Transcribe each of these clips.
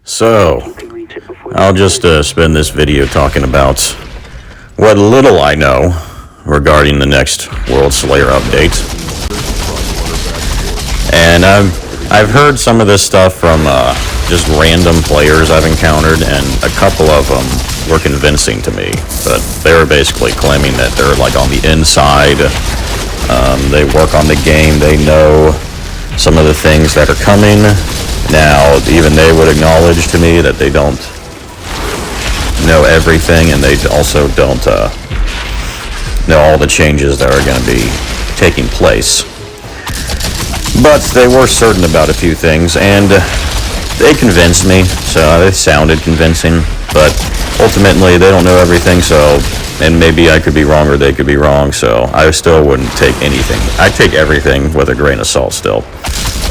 So, I'll just spend this video talking about what little I know regarding the next Worldslayer update. And I've heard some of this stuff from just random players I've encountered, and a couple of them were convincing to me. But they were basically claiming that they're like on the inside, they work on the game, they know some of the things that are coming. Now, even they would acknowledge to me that they don't know everything, and they also don't know all the changes that are going to be taking place. But they were certain about a few things, and they convinced me, so they sounded convincing, but ultimately they don't know everything, so, and maybe I could be wrong or they could be wrong, so I still wouldn't take anything. I take everything with a grain of salt still.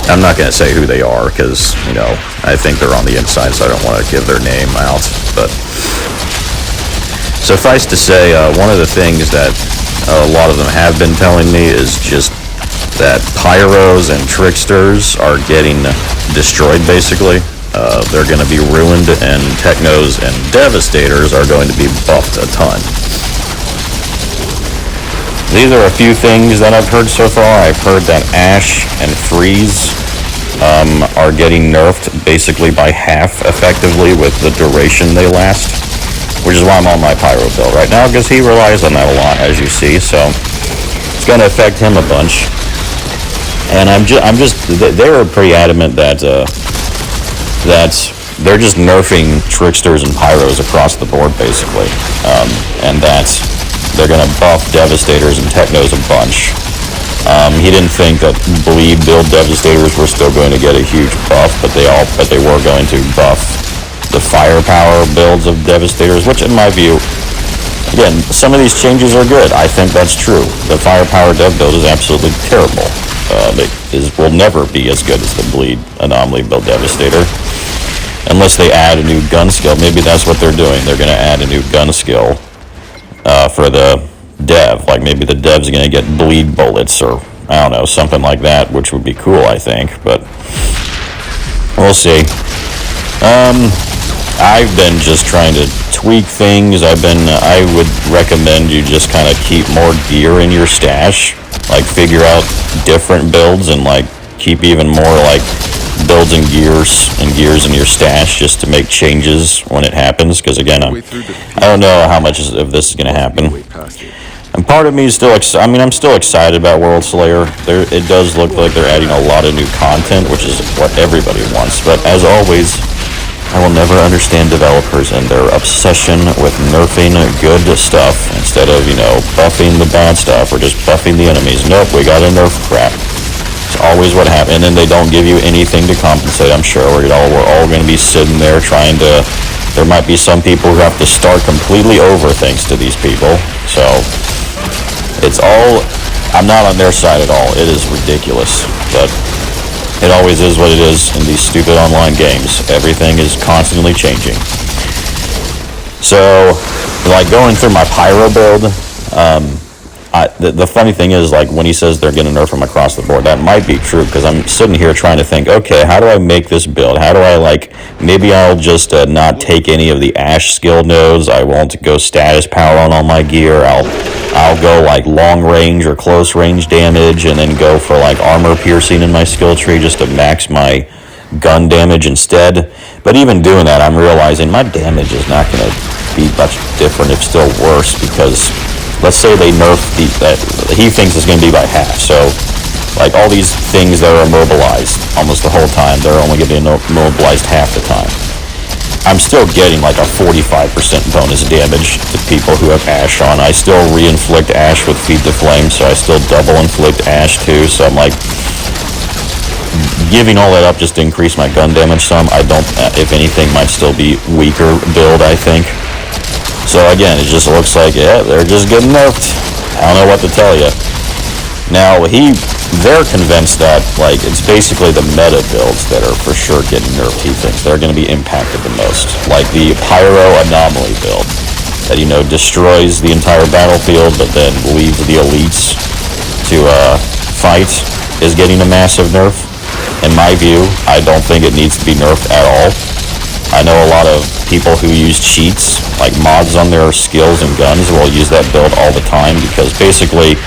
I'm not going to say who they are, because, you know, I think they're on the inside, so I don't want to give their name out, but suffice to say, one of the things that a lot of them have been telling me is just that pyros and tricksters are getting destroyed, basically. They're going to be ruined, and technos and devastators are going to be buffed a ton. These are a few things that I've heard so far. I've heard that Ash and Freeze are getting nerfed basically by half effectively with the duration they last, which is why I'm on my Pyro build right now, because he relies on that a lot, as you see, so it's going to affect him a bunch. And they were pretty adamant that they're just nerfing tricksters and pyros across the board, basically, and that they're going to buff devastators and technos a bunch. He didn't think that bleed build devastators were still going to get a huge buff, but they were going to buff the firepower builds of devastators, which in my view, again, some of these changes are good. I think that's true. The firepower dev build is absolutely terrible. Will never be as good as the bleed anomaly build devastator, unless they add a new gun skill. Maybe that's what they're doing. They're going to add a new gun skill for the dev. Like maybe the dev's going to get bleed bullets, or I don't know, something like that, which would be cool, I think, but we'll see. I've been just trying to tweak things. I would recommend you just kind of keep more gear in your stash, like figure out different builds and like keep even more like builds and gears in your stash just to make changes when it happens, because again, I don't know how much of this is going to happen. And part of me is still I'm still excited about Worldslayer. It does look like they're adding a lot of new content, which is what everybody wants, but as always, I will never understand developers and their obsession with nerfing good stuff instead of, you know, buffing the bad stuff or just buffing the enemies. Nope, we gotta nerf crap. It's always what happens, and then they don't give you anything to compensate, I'm sure. We're all going to be sitting there trying to... There might be some people who have to start completely over thanks to these people, so... It's all... I'm not on their side at all. It is ridiculous, but... It always is what it is in these stupid online games. Everything is constantly changing. So, like going through my Pyro build, the funny thing is, like, when he says they're going to nerf them across the board, that might be true, because I'm sitting here trying to think, okay, how do I make this build? How do I, like, maybe I'll just not take any of the Ash skill nodes. I won't go status power on all my gear. I'll go, like, long range or close range damage, and then go for, like, armor piercing in my skill tree just to max my gun damage instead. But even doing that, I'm realizing my damage is not going to be much different, if still worse, because... Let's say they nerf that he thinks it's going to be by half. So, like all these things that are immobilized almost the whole time, they're only going to be immobilized half the time. I'm still getting like a 45% bonus damage to people who have Ash on. I still re-inflict Ash with Feed the Flame, so I still double inflict Ash too. So I'm like giving all that up just to increase my gun damage some. I don't, if anything, might still be weaker build, I think. So again, it just looks like, yeah, they're just getting nerfed. I don't know what to tell you. Now, they're convinced that, like, it's basically the meta builds that are for sure getting nerfed. He thinks they're going to be impacted the most. Like the Pyro Anomaly build that, you know, destroys the entire battlefield, but then leaves the elites to fight, is getting a massive nerf. In my view, I don't think it needs to be nerfed at all. I know a lot of people who use cheats, like mods on their skills and guns, will use that build all the time because basically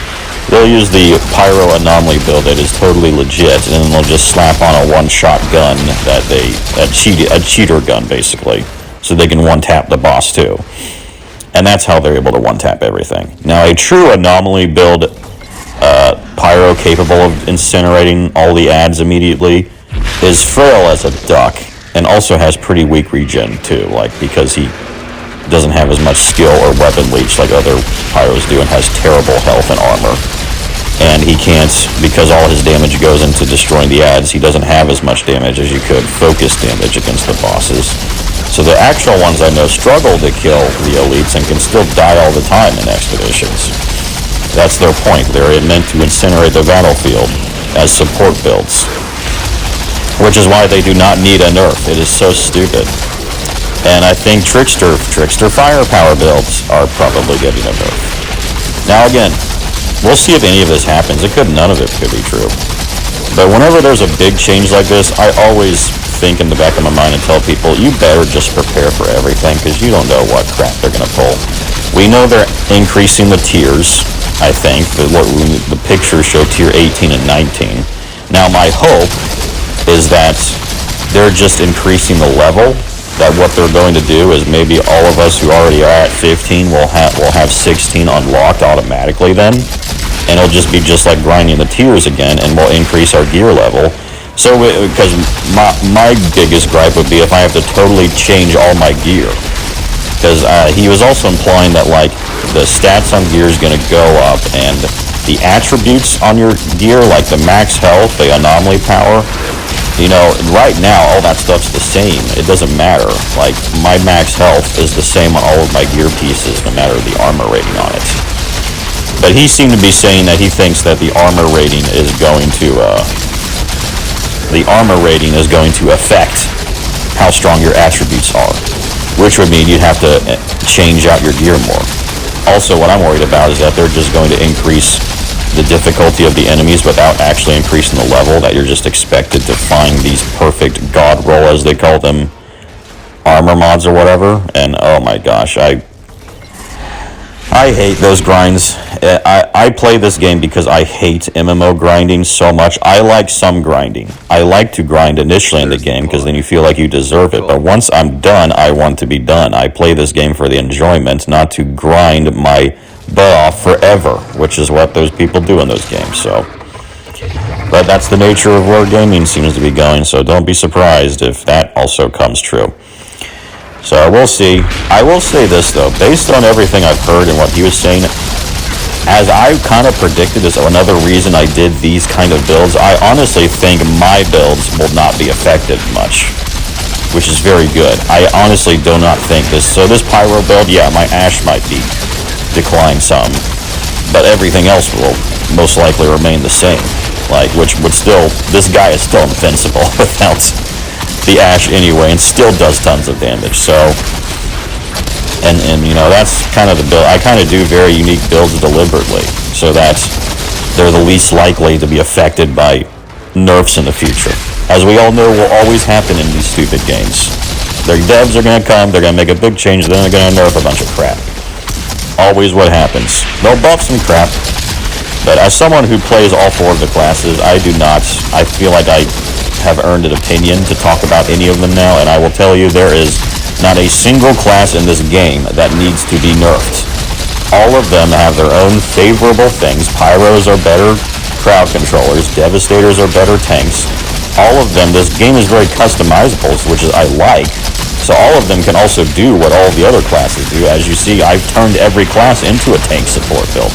they'll use the Pyro Anomaly build that is totally legit, and then they'll just slap on a one-shot gun a cheater gun basically, so they can one-tap the boss too. And that's how they're able to one-tap everything. Now, a true Anomaly build, Pyro capable of incinerating all the ads immediately, is frail as a duck, and also has pretty weak regen too, like because he doesn't have as much skill or weapon leech like other Pyros do, and has terrible health and armor. And he can't, because all his damage goes into destroying the ads, he doesn't have as much damage as you could focus damage against the bosses. So the actual ones I know struggle to kill the elites and can still die all the time in expeditions. That's their point. They're meant to incinerate the battlefield as support builds, which is why they do not need a nerf. It is so stupid. And I think Trickster firepower builds are probably getting a nerf. Now again, we'll see if any of this happens. None of it could be true. But whenever there's a big change like this, I always think in the back of my mind and tell people, you better just prepare for everything, because you don't know what crap they're going to pull. We know they're increasing the tiers, I think. The pictures show tier 18 and 19. Now my hope is that they're just increasing the level, that what they're going to do is maybe all of us who already are at 15 will have 16 unlocked automatically then, and it'll just be just like grinding the tiers again, and we'll increase our gear level. So, because my biggest gripe would be if I have to totally change all my gear, because he was also implying that like the stats on gear is going to go up, and the attributes on your gear, like the max health, the anomaly power, you know, right now all that stuff's the same. It doesn't matter. Like, my max health is the same on all of my gear pieces, no matter the armor rating on it. But he seemed to be saying that he thinks that the armor rating is going to affect how strong your attributes are, which would mean you'd have to change out your gear more. Also, what I'm worried about is that they're just going to increase the difficulty of the enemies without actually increasing the level, that you're just expected to find these perfect god roll, as they call them, armor mods or whatever. And oh my gosh, I hate those grinds. I play this game because I hate MMO grinding so much. I like some grinding. I like to grind initially in the game because then you feel like you deserve it. But once I'm done, I want to be done. I play this game for the enjoyment, not to grind my butt off forever, which is what those people do in those games. So, but that's the nature of where gaming seems to be going, so don't be surprised if that also comes true. So we'll see. I will say this though, based on everything I've heard and what he was saying, as I kind of predicted is another reason I did these kind of builds, I honestly think my builds will not be affected much, which is very good. I honestly do not think this. So this Pyro build, yeah, my Ash might be decline some, but everything else will most likely remain the same. Like, which would still, this guy is still invincible without the Ash anyway, and still does tons of damage. So, and you know, that's kind of the build. I kind of do very unique builds deliberately, so that they're the least likely to be affected by nerfs in the future. As we all know, will always happen in these stupid games. Their devs are going to come, they're going to make a big change, then they're going to nerf a bunch of crap. Always what happens. They'll buff some crap, but as someone who plays all four of the classes, I feel like I have earned an opinion to talk about any of them now, and I will tell you there is not a single class in this game that needs to be nerfed. All of them have their own favorable things. Pyros are better crowd controllers, Devastators are better tanks. All of them, this game is very customizable, which is I like. So all of them can also do what all the other classes do. As you see, I've turned every class into a tank support build.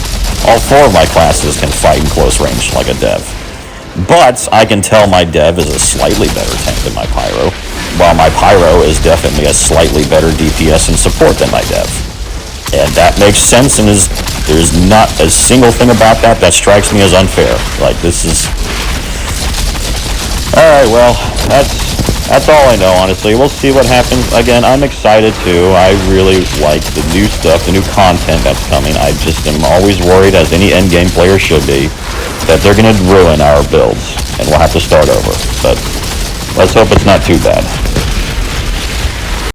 All four of my classes can fight in close range like a dev. But I can tell my dev is a slightly better tank than my Pyro, while my Pyro is definitely a slightly better DPS and support than my dev. And that makes sense, and there's not a single thing about that strikes me as unfair. Like, this is... Alright, well, that's all I know, honestly. We'll see what happens. Again, I'm excited too. I really like the new stuff, the new content that's coming. I just am always worried, as any endgame player should be, that they're going to ruin our builds, and we'll have to start over. But let's hope it's not too bad.